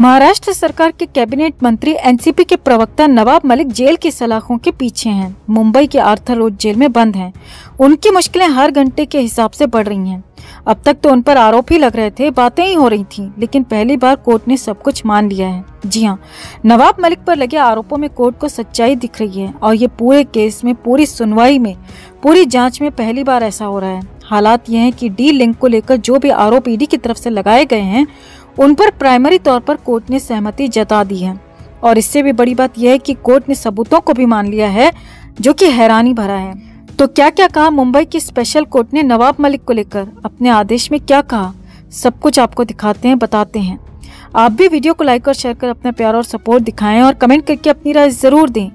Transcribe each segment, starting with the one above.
महाराष्ट्र सरकार के कैबिनेट मंत्री एनसीपी के प्रवक्ता नवाब मलिक जेल की सलाखों के पीछे हैं। मुंबई के आर्थर रोड जेल में बंद हैं। उनकी मुश्किलें हर घंटे के हिसाब से बढ़ रही हैं। अब तक तो उन पर आरोप ही लग रहे थे, बातें ही हो रही थीं, लेकिन पहली बार कोर्ट ने सब कुछ मान लिया है। जी हाँ, नवाब मलिक पर लगे आरोपों में कोर्ट को सच्चाई दिख रही है और ये पूरे केस में, पूरी सुनवाई में, पूरी जांच में पहली बार ऐसा हो रहा है। हालात ये हैं कि डी लिंक को लेकर जो भी आरोप ईडी की तरफ से लगाए गए हैं, उन पर प्राइमरी तौर पर कोर्ट ने सहमति जता दी है। और इससे भी बड़ी बात यह है कि कोर्ट ने सबूतों को भी मान लिया है, जो कि हैरानी भरा है। तो क्या क्या कहा मुंबई की स्पेशल कोर्ट ने नवाब मलिक को लेकर, अपने आदेश में क्या कहा, सब कुछ आपको दिखाते हैं, बताते हैं। आप भी वीडियो को लाइक और शेयर कर अपना प्यार और सपोर्ट दिखाएं और कमेंट करके अपनी राय जरूर दें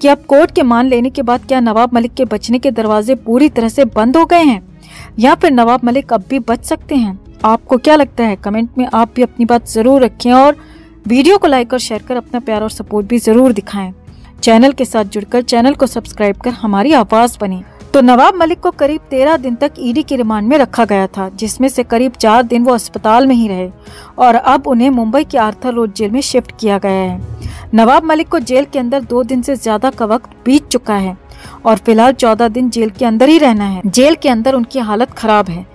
कि आप कोर्ट के मान लेने के बाद क्या नवाब मलिक के बचने के दरवाजे पूरी तरह से बंद हो गए हैं या फिर नवाब मलिक अब भी बच सकते हैं। आपको क्या लगता है? कमेंट में आप भी अपनी बात जरूर रखें और वीडियो को लाइक और शेयर कर अपना प्यार और सपोर्ट भी जरूर दिखाएं। चैनल के साथ जुड़कर चैनल को सब्सक्राइब कर हमारी आवाज बने। तो नवाब मलिक को करीब 13 दिन तक ईडी की रिमांड में रखा गया था, जिसमें से करीब 4 दिन वो अस्पताल में ही रहे और अब उन्हें मुंबई के आर्थर रोड जेल में शिफ्ट किया गया है। नवाब मलिक को जेल के अंदर 2 दिन से ज्यादा का वक्त बीत चुका है और फिलहाल 14 दिन जेल के अंदर ही रहना है। जेल के अंदर उनकी हालत खराब है।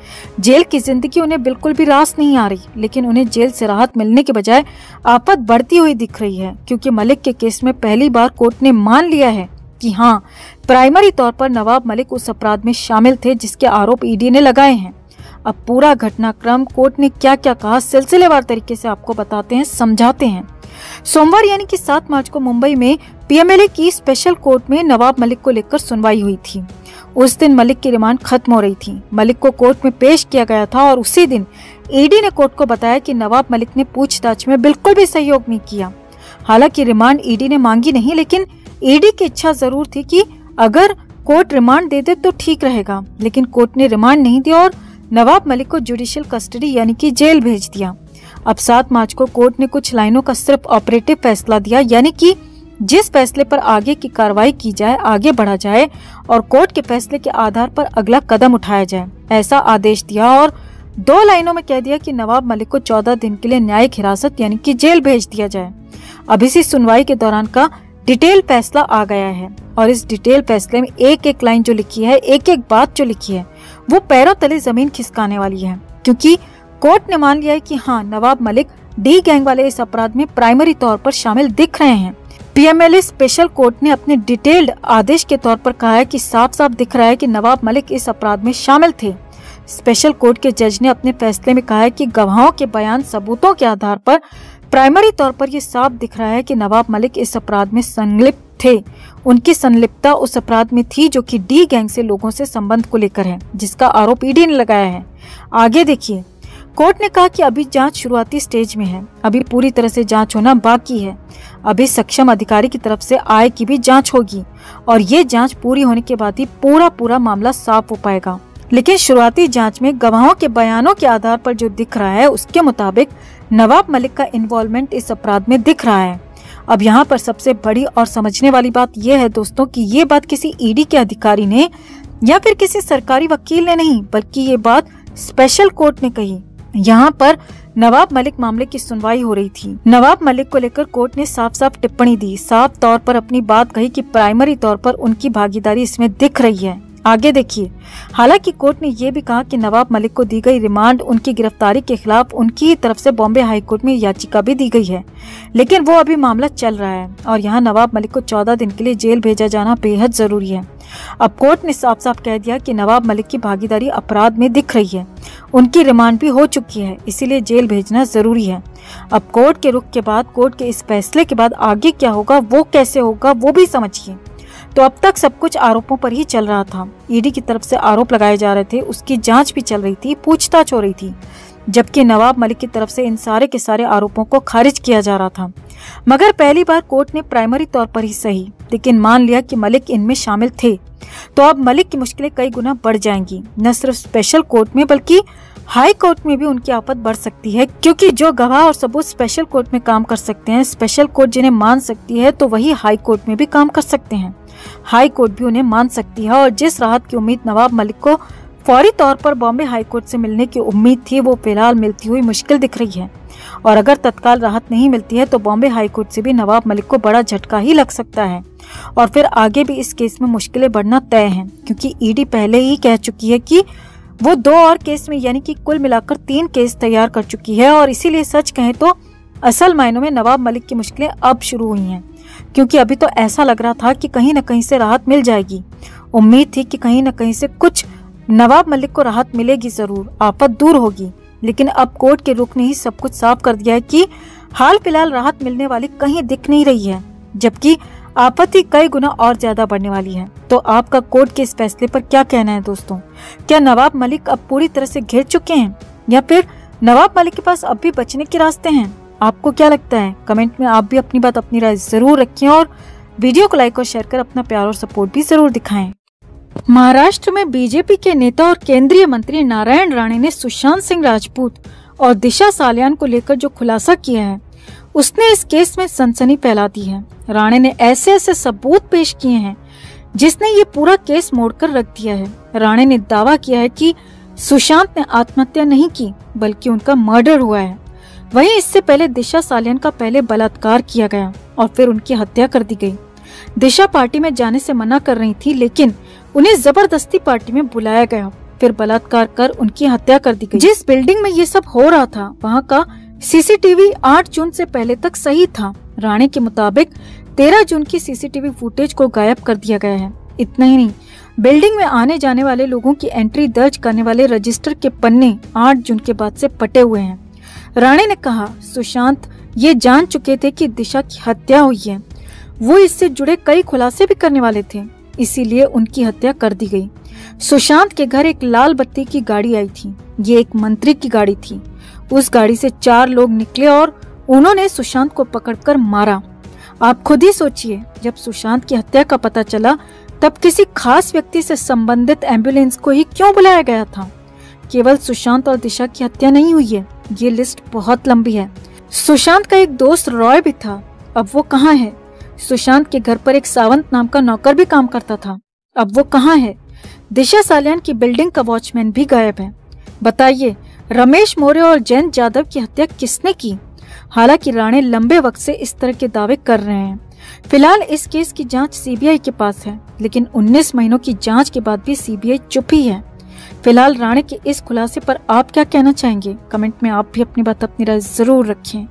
जेल की जिंदगी उन्हें बिल्कुल भी रास नहीं आ रही, लेकिन उन्हें जेल से राहत मिलने के बजाय आफत बढ़ती हुई दिख रही है, क्योंकि मलिक के केस में पहली बार कोर्ट ने मान लिया है कि हाँ, प्राइमरी तौर पर नवाब मलिक उस अपराध में शामिल थे जिसके आरोप ईडी ने लगाए हैं। अब पूरा घटनाक्रम, कोर्ट ने क्या क्या कहा, सिलसिलेवार तरीके से आपको बताते हैं, समझाते हैं। सोमवार यानी कि 7 मार्च को मुंबई में पीएमएलए की स्पेशल कोर्ट में नवाब मलिक को लेकर सुनवाई हुई थी। उस दिन मलिक की रिमांड खत्म हो रही थी। मलिक को कोर्ट में पेश किया गया था और उसी दिन ईडी ने कोर्ट को बताया कि नवाब मलिक ने पूछताछ में बिल्कुल भी सहयोग नहीं किया। हालांकि रिमांड ईडी ने मांगी नहीं, लेकिन ईडी की इच्छा जरूर थी कि अगर कोर्ट रिमांड दे दे तो ठीक रहेगा, लेकिन कोर्ट ने रिमांड नहीं दिया और नवाब मलिक को जुडिशियल कस्टडी यानी कि जेल भेज दिया। अब 7 मार्च को कोर्ट ने कुछ लाइनों का सिर्फ ऑपरेटिव फैसला दिया, यानी कि जिस फैसले पर आगे की कार्रवाई की जाए, आगे बढ़ा जाए और कोर्ट के फैसले के आधार पर अगला कदम उठाया जाए, ऐसा आदेश दिया। और 2 लाइनों में कह दिया कि नवाब मलिक को 14 दिन के लिए न्यायिक हिरासत यानी कि जेल भेज दिया जाए। अब इसी सुनवाई के दौरान का डिटेल फैसला आ गया है और इस डिटेल फैसले में एक एक लाइन जो लिखी है, एक एक बात जो लिखी है, वो पैरों तले जमीन खिसकाने वाली है, क्योंकि कोर्ट ने मान लिया है कि हाँ, नवाब मलिक डी गैंग वाले इस अपराध में प्राइमरी तौर पर शामिल दिख रहे हैं। पीएमएलए स्पेशल कोर्ट ने अपने डिटेल्ड आदेश के तौर पर कहा है कि साफ साफ दिख रहा है कि नवाब मलिक इस अपराध में शामिल थे। स्पेशल कोर्ट के जज ने अपने फैसले में कहा है कि गवाहों के बयान, सबूतों के आधार पर प्राइमरी तौर पर यह साफ दिख रहा है कि नवाब मलिक इस अपराध में संलिप्त थे। उनकी संलिप्तता उस अपराध में थी जो कि डी गैंग से लोगों से संबंध को लेकर है, जिसका आरोप ईडी ने लगाया है। आगे देखिए, कोर्ट ने कहा कि अभी जांच शुरुआती स्टेज में है, अभी पूरी तरह से जांच होना बाकी है। अभी सक्षम अधिकारी की तरफ से आय की भी जांच होगी और ये जांच पूरी होने के बाद ही पूरा मामला साफ हो पाएगा। लेकिन शुरुआती जांच में गवाहों के बयानों के आधार पर जो दिख रहा है, उसके मुताबिक नवाब मलिक का इन्वॉल्वमेंट इस अपराध में दिख रहा है। अब यहाँ पर सबसे बड़ी और समझने वाली बात यह है दोस्तों कि ये बात किसी ईडी के अधिकारी ने या फिर किसी सरकारी वकील ने नहीं, बल्कि ये बात स्पेशल कोर्ट ने कही। यहाँ पर नवाब मलिक मामले की सुनवाई हो रही थी। नवाब मलिक को लेकर कोर्ट ने साफ साफ टिप्पणी दी, साफ तौर पर अपनी बात कही कि प्राइमरी तौर पर उनकी भागीदारी इसमें दिख रही है। आगे देखिए, हालांकि कोर्ट ने यह भी कहा कि नवाब मलिक को दी गई रिमांड, उनकी गिरफ्तारी के खिलाफ उनकी तरफ से बॉम्बे हाई कोर्ट में याचिका भी दी गई है, लेकिन वो अभी मामला चल रहा है और यहाँ नवाब मलिक को 14 दिन के लिए जेल भेजा जाना बेहद जरूरी है। अब कोर्ट ने साफ साफ कह दिया कि नवाब मलिक की भागीदारी अपराध में दिख रही है, उनकी रिमांड भी हो चुकी है, इसीलिए जेल भेजना जरूरी है। अब कोर्ट के रुख के बाद, कोर्ट के इस फैसले के बाद आगे क्या होगा, वो कैसे होगा, वो भी समझिए। तो अब तक सब कुछ आरोपों पर ही चल रहा था। ईडी की तरफ से आरोप लगाए जा रहे थे, उसकी जांच भी चल रही थी, पूछताछ हो रही थी, जबकि नवाब मलिक की तरफ से इन सारे के सारे आरोपों को खारिज किया जा रहा था। मगर पहली बार कोर्ट ने प्राइमरी तौर पर ही सही, लेकिन मान लिया कि मलिक इनमें शामिल थे। तो अब मलिक की मुश्किलें कई गुना बढ़ जाएंगी। न सिर्फ स्पेशल कोर्ट में बल्कि हाई कोर्ट में भी उनकी आफत बढ़ सकती है, क्योंकि जो गवाह और सबूत स्पेशल कोर्ट में काम कर सकते हैं, स्पेशल कोर्ट जिन्हें मान सकती है, तो वही हाई कोर्ट में भी काम कर सकते हैं। हाई कोर्ट भी उन्हें मान सकती है और जिस राहत की उम्मीद नवाब मलिक को फौरी तौर पर बॉम्बे हाईकोर्ट से मिलने की उम्मीद थी, वो फिलहाल मिलती हुई मुश्किल दिख रही है। और अगर तत्काल राहत नहीं मिलती है तो बॉम्बे हाईकोर्ट से भी नवाब मलिक को बड़ा झटका ही लग सकता है और फिर आगे भी इस केस में मुश्किलें बढ़ना तय हैं, क्योंकि ईडी पहले ही कह चुकी है कि वो 2 और केस में यानी कि कुल मिलाकर 3 केस तैयार कर चुकी है। और इसीलिए सच कहें तो असल मायनों में नवाब मलिक की मुश्किलें अब शुरू हुई हैं, क्योंकि अभी तो ऐसा लग रहा था कि कहीं न कहीं से राहत मिल जाएगी। उम्मीद थी कि कहीं न कहीं से कुछ नवाब मलिक को राहत मिलेगी, जरूर आफत दूर होगी। लेकिन अब कोर्ट के रुख ने ही सब कुछ साफ कर दिया है कि हाल फिलहाल राहत मिलने वाली कहीं दिख नहीं रही है, जबकि आपत्ति कई गुना और ज्यादा बढ़ने वाली है। तो आपका कोर्ट के इस फैसले पर क्या कहना है दोस्तों? क्या नवाब मलिक अब पूरी तरह से घिर चुके हैं या फिर नवाब मलिक के पास अब भी बचने के रास्ते हैं? आपको क्या लगता है? कमेंट में आप भी अपनी बात, अपनी राय जरूर रखें और वीडियो को लाइक और शेयर कर अपना प्यार और सपोर्ट भी जरूर दिखाएं। महाराष्ट्र में बीजेपी के नेता और केंद्रीय मंत्री नारायण राणे ने सुशांत सिंह राजपूत और दिशा सालियान को लेकर जो खुलासा किया है, उसने इस केस में सनसनी फैला दी है। राणे ने ऐसे ऐसे सबूत पेश किए हैं जिसने ये पूरा केस मोड़कर रख दिया है। राणे ने दावा किया है कि सुशांत ने आत्महत्या नहीं की बल्कि उनका मर्डर हुआ है। वहीं इससे पहले दिशा सालियान का पहले बलात्कार किया गया और फिर उनकी हत्या कर दी गई। दिशा पार्टी में जाने से मना कर रही थी, लेकिन उन्हें जबरदस्ती पार्टी में बुलाया गया, फिर बलात्कार कर उनकी हत्या कर दी गई। जिस बिल्डिंग में ये सब हो रहा था वहाँ का सीसीटीवी 8 जून से पहले तक सही था। राणे के मुताबिक 13 जून की सीसीटीवी फुटेज को गायब कर दिया गया है। इतना ही नहीं, बिल्डिंग में आने जाने वाले लोगों की एंट्री दर्ज करने वाले रजिस्टर के पन्ने 8 जून के बाद से पटे हुए हैं। राणे ने कहा सुशांत ये जान चुके थे कि दिशा की हत्या हुई है, वो इससे जुड़े कई खुलासे भी करने वाले थे, इसीलिए उनकी हत्या कर दी गई। सुशांत के घर एक लाल बत्ती की गाड़ी आई थी, ये एक मंत्री की गाड़ी थी। उस गाड़ी से 4 लोग निकले और उन्होंने सुशांत को पकड़कर मारा। आप खुद ही सोचिए, जब सुशांत की हत्या का पता चला तब किसी खास व्यक्ति से संबंधित एम्बुलेंस को ही क्यों बुलाया गया था? केवल सुशांत और दिशा की हत्या नहीं हुई है, ये लिस्ट बहुत लंबी है। सुशांत का एक दोस्त रॉय भी था, अब वो कहाँ है? सुशांत के घर पर एक सावंत नाम का नौकर भी काम करता था, अब वो कहाँ है? दिशा सालियान की बिल्डिंग का वॉचमैन भी गायब है। बताइए, रमेश मौर्य और जयंत जाधव की हत्या किसने की? हालांकि राणे लंबे वक्त से इस तरह के दावे कर रहे हैं। फिलहाल इस केस की जांच सीबीआई के पास है, लेकिन 19 महीनों की जांच के बाद भी सीबीआई चुप ही है। फिलहाल राणे के इस खुलासे पर आप क्या कहना चाहेंगे? कमेंट में आप भी अपनी बात, अपनी राय जरूर रखें।